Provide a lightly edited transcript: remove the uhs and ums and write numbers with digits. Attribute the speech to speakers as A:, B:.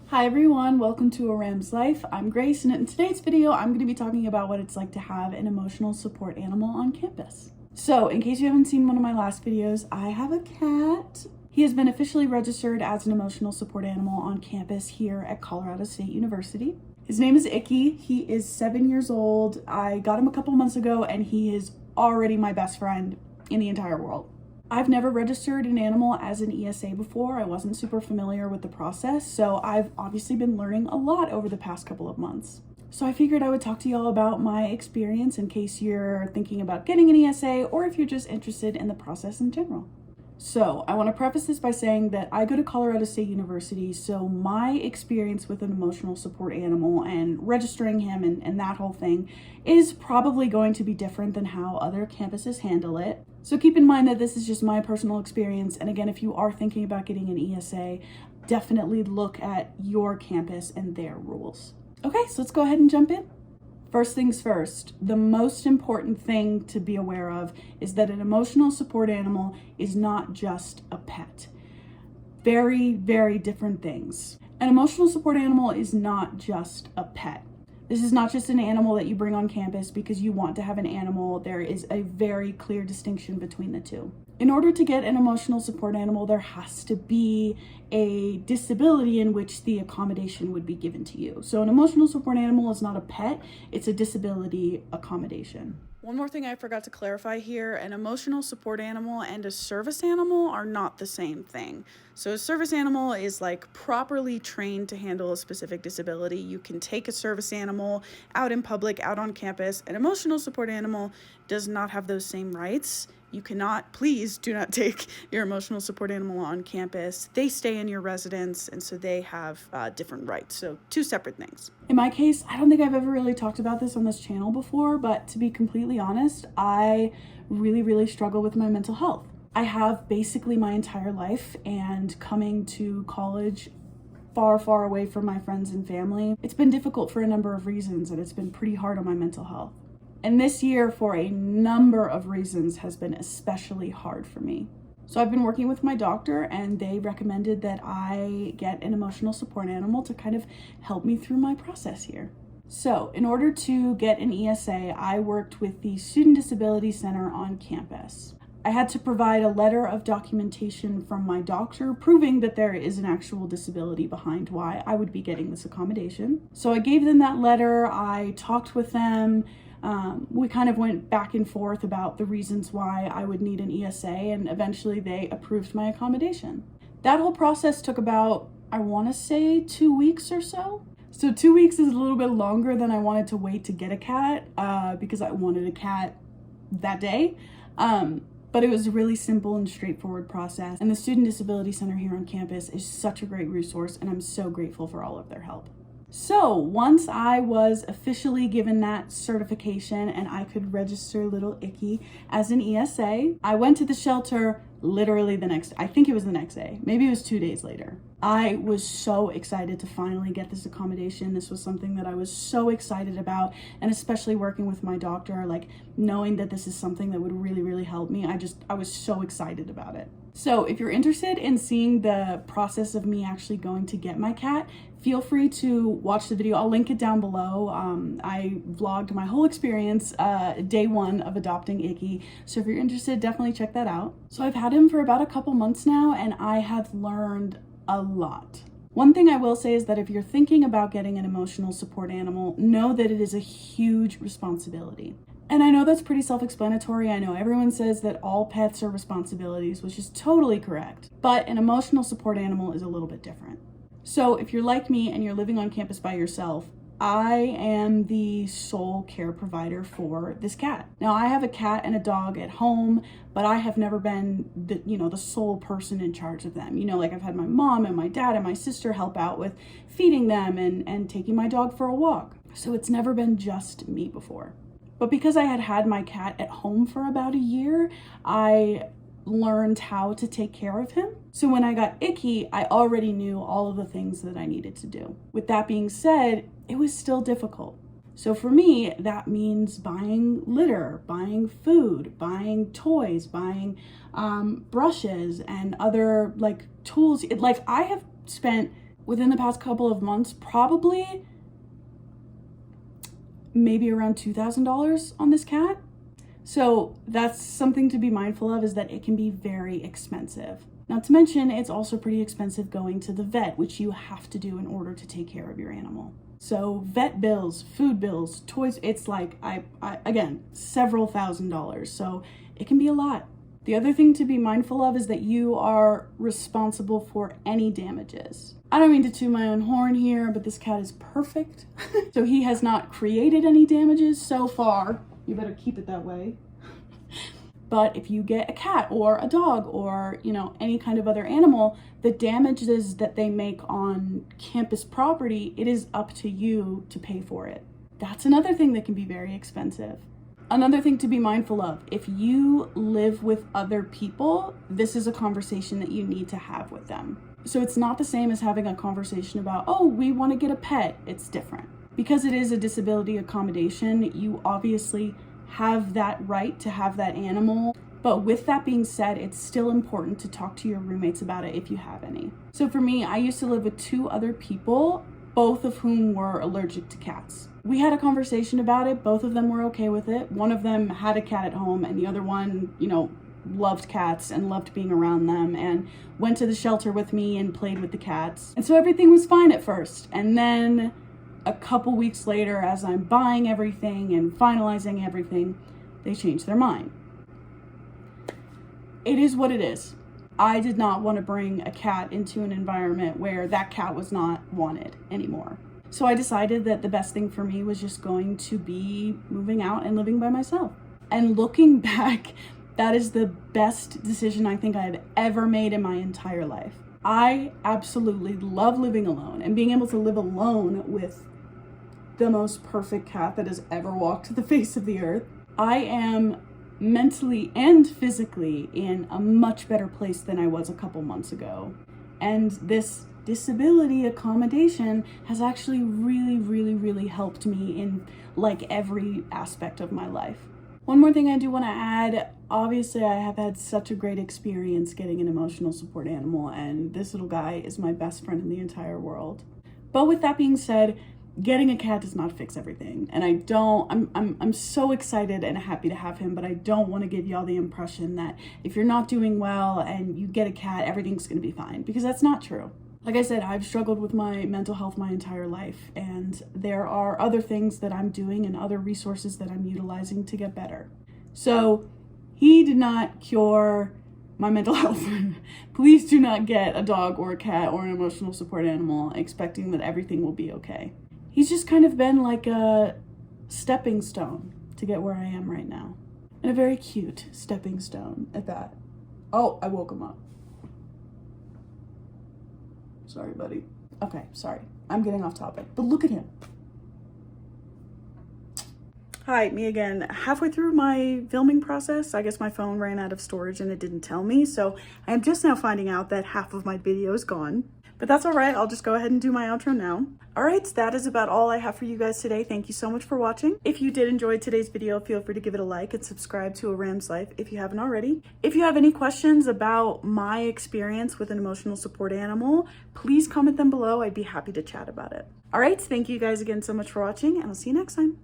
A: Hi everyone, welcome to A Ram's Life. I'm Grace, and in today's video, I'm going to be talking about what it's like to have an emotional support animal on campus. So, in case you haven't seen one of my last videos, I have a cat. He has been officially registered as an emotional support animal on campus here at Colorado State University. His name is Icky. He is 7 years old. I got him a couple months ago, and he is already my best friend in the entire world. I've never registered an animal as an ESA before. I wasn't super familiar with the process, so I've obviously been learning a lot over the past couple of months. So I figured I would talk to y'all about my experience in case you're thinking about getting an ESA or if you're just interested in the process in general. So I want to preface this by saying that I go to Colorado State University, so my experience with an emotional support animal and registering him and that whole thing is probably going to be different than how other campuses handle it. So keep in mind that this is just my personal experience, and again, if you are thinking about getting an ESA, definitely look at your campus and their rules. Okay, so let's go ahead and jump in. First things first, the most important thing to be aware of is that an emotional support animal is not just a pet. Very, very different things. An emotional support animal is not just a pet. This is not just an animal that you bring on campus because you want to have an animal. There is a very clear distinction between the two. In order to get an emotional support animal, there has to be a disability in which the accommodation would be given to you. So an emotional support animal is not a pet, it's a disability accommodation. One more thing I forgot to clarify here, an emotional support animal and a service animal are not the same thing. So a service animal is like properly trained to handle a specific disability. You can take a service animal out in public, out on campus. An emotional support animal does not have those same rights. You cannot, please do not take your emotional support animal on campus. They stay in your residence, and so they have different rights. So two separate things. In my case, I don't think I've ever really talked about this on this channel before, but to be completely honest, I really struggle with my mental health. I have basically my entire life, and coming to college far away from my friends and family, it's been difficult for a number of reasons, and it's been pretty hard on my mental health. And this year, for a number of reasons, has been especially hard for me. So I've been working with my doctor, and they recommended that I get an emotional support animal to kind of help me through my process here. So in order to get an ESA, I worked with the Student Disability Center on campus. I had to provide a letter of documentation from my doctor proving that there is an actual disability behind why I would be getting this accommodation. So I gave them that letter, I talked with them. We kind of went back and forth about the reasons why I would need an ESA, and eventually they approved my accommodation. That whole process took about, I want to say, 2 weeks or so. So 2 weeks is a little bit longer than I wanted to wait to get a cat because I wanted a cat that day. But it was a really simple and straightforward process. And the Student Disability Center here on campus is such a great resource, and I'm so grateful for all of their help. So once I was officially given that certification and I could register little Icky as an ESA, I went to the shelter literally I think it was the next day, maybe it was 2 days later. I was so excited to finally get this accommodation. This was something that I was so excited about, and especially working with my doctor, like knowing that this is something that would really help me. I was so excited about it. So if you're interested in seeing the process of me actually going to get my cat, feel free to watch the video. I'll link it down below. I vlogged my whole experience day one of adopting Icky. So if you're interested, definitely check that out. So I've had him for about a couple months now, and I have learned a lot. One thing I will say is that if you're thinking about getting an emotional support animal, know that it is a huge responsibility. And I know that's pretty self-explanatory. I know everyone says that all pets are responsibilities, which is totally correct. But an emotional support animal is a little bit different. So if you're like me and you're living on campus by yourself, I am the sole care provider for this cat. Now I have a cat and a dog at home, but I have never been the sole person in charge of them. Like I've had my mom and my dad and my sister help out with feeding them and taking my dog for a walk. So it's never been just me before. But because I had my cat at home for about a year, I learned how to take care of him. So when I got Icky, I already knew all of the things that I needed to do. With that being said, it was still difficult. So for me, that means buying litter, buying food, buying toys, buying brushes and other tools. I have spent within the past couple of months, probably maybe around $2,000 on this cat. So that's something to be mindful of, is that it can be very expensive. Not to mention, it's also pretty expensive going to the vet, which you have to do in order to take care of your animal. So vet bills, food bills, toys, it's like, again, several $1,000s. So it can be a lot. The other thing to be mindful of is that you are responsible for any damages. I don't mean to toot my own horn here, but this cat is perfect. So he has not created any damages so far. You better keep it that way. But if you get a cat or a dog or, you know, any kind of other animal, the damages that they make on campus property, it is up to you to pay for it. That's another thing that can be very expensive. Another thing to be mindful of, if you live with other people, this is a conversation that you need to have with them. So it's not the same as having a conversation about, oh, we want to get a pet. It's different. Because it is a disability accommodation, you obviously have that right to have that animal. But with that being said, it's still important to talk to your roommates about it if you have any. So for me, I used to live with 2 other people, both of whom were allergic to cats. We had a conversation about it. Both of them were okay with it. One of them had a cat at home and the other one, you know, loved cats and loved being around them and went to the shelter with me and played with the cats. And so everything was fine at first. And then a couple weeks later, as I'm buying everything and finalizing everything, they changed their mind. It is what it is. I did not want to bring a cat into an environment where that cat was not wanted anymore. So I decided that the best thing for me was just going to be moving out and living by myself. And looking back, that is the best decision I think I've ever made in my entire life. I absolutely love living alone, and being able to live alone with the most perfect cat that has ever walked the face of the earth. I am mentally and physically in a much better place than I was a couple months ago. And this disability accommodation has actually really helped me in like every aspect of my life. One more thing I do want to add, obviously I have had such a great experience getting an emotional support animal, and this little guy is my best friend in the entire world. But with that being said, getting a cat does not fix everything. And I'm so excited and happy to have him, but I don't want to give y'all the impression that if you're not doing well and you get a cat, everything's going to be fine, because that's not true. Like I said, I've struggled with my mental health my entire life, and there are other things that I'm doing and other resources that I'm utilizing to get better. So he did not cure my mental health. Please do not get a dog or a cat or an emotional support animal expecting that everything will be okay. He's just kind of been like a stepping stone to get where I am right now. And a very cute stepping stone at that. Oh, I woke him up. Sorry, buddy. Okay, sorry. I'm getting off topic, but look at him. Hi, me again. Halfway through my filming process, I guess my phone ran out of storage and it didn't tell me, so I'm just now finding out that half of my video is gone. But that's all right, I'll just go ahead and do my outro now. All right, so that is about all I have for you guys today. Thank you so much for watching. If you did enjoy today's video, feel free to give it a like and subscribe to A Ram's Life if you haven't already. If you have any questions about my experience with an emotional support animal, please comment them below. I'd be happy to chat about it. All right, thank you guys again so much for watching, and I'll see you next time.